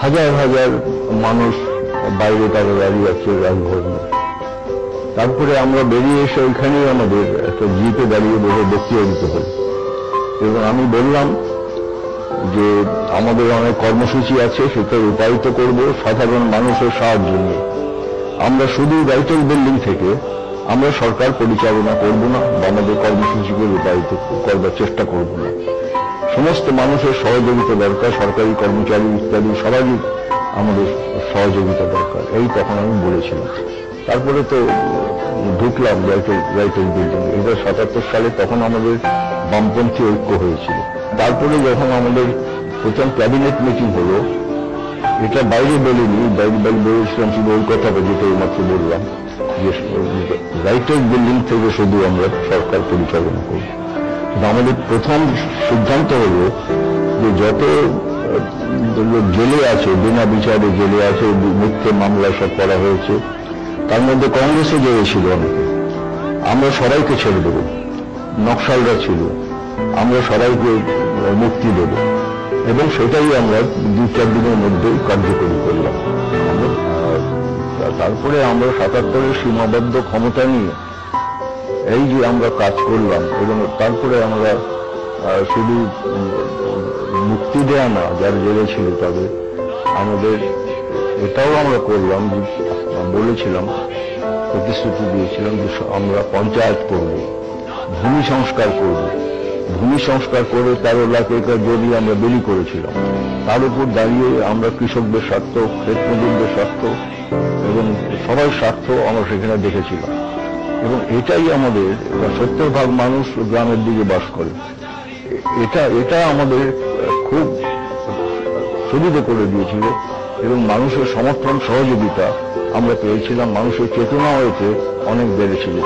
হাজার হাজার মানুষ বাইরে তারা দাঁড়িয়ে আছে রাজভবনে। তারপরে আমরা বেরিয়ে এসে ওইখানেই আমাদের একটা জিপে দাঁড়িয়ে বসে বক্তৃতা দিতে হল। এবং আমি বললাম যে আমাদের অনেক কর্মসূচি আছে, সেটা রূপায়িত করব সাধারণ মানুষের সাহায্য নিয়ে। আমরা শুধু রাইটেল বিল্ডিং থেকে আমরা সরকার পরিচালনা করব না বা আমাদের কর্মসূচিকে রূপায়িত করবার চেষ্টা করব না। সমস্ত মানুষের সহযোগিতা দরকার, সরকারি কর্মচারী ইত্যাদি সবারই আমাদের সহযোগিতা দরকার, এই তখন আমি বলেছিলাম। তারপরে তো ঢুকলাম রাইটেল বিল্ডিং। 1977 সালে তখন আমাদের বামপন্থী ঐক্য হয়েছিল। তারপরে যখন আমাদের প্রথম ক্যাবিনেট মিটিং হলো, এটা বাইরে বলিনি, বাইরে বলেছিলাম শুধু ওই কথাটা যেটা এইমাত্র বললাম, যে রাইটেল বিল্ডিং থেকে শুধু আমরা সরকার পরিচালনা করব। আমাদের প্রথম সিদ্ধান্ত হলো যে যত জেলে আছে, বিনা বিচারে জেলে আছে, মিথ্যে মামলা সব করা হয়েছে, তার মধ্যে কংগ্রেসে জেলে ছিল অনেকে, আমরা সবাইকে ছেড়ে দেব। নকশালরা ছিল, আমরা সবাইকে মুক্তি দেব। এবং সেটাই আমরা 2-4 দিনের মধ্যেই কার্যকরী করলাম। তারপরে আমরা 77-এর সীমাবদ্ধ ক্ষমতা নিয়ে এই যে আমরা কাজ করলাম, এবং তারপরে আমরা শুধু মুক্তি দেয়া না, যার জেলে ছিল তবে আমাদের এটাও আমরা করলাম, বলেছিলাম, প্রতিশ্রুতি দিয়েছিলাম যে আমরা পঞ্চায়েত করব, ভূমি সংস্কার করব। ভূমি সংস্কার করে 13 লাখ একর জমি আমরা বিলি করেছিলাম। তার উপর দাঁড়িয়ে আমরা কৃষকদের স্বার্থ, ক্ষেত মজুরদের স্বার্থ এবং সবার স্বার্থ আমরা সেখানে দেখেছিলাম। এবং এটাই আমাদের 70% মানুষ গ্রামের দিকে বাস করে, এটা আমাদের খুব সুবিধা করে দিয়েছিল। এবং মানুষের সমর্থন সহযোগিতা আমরা পেয়েছিলাম, মানুষের চেতনাও এতে অনেক বেড়েছিল।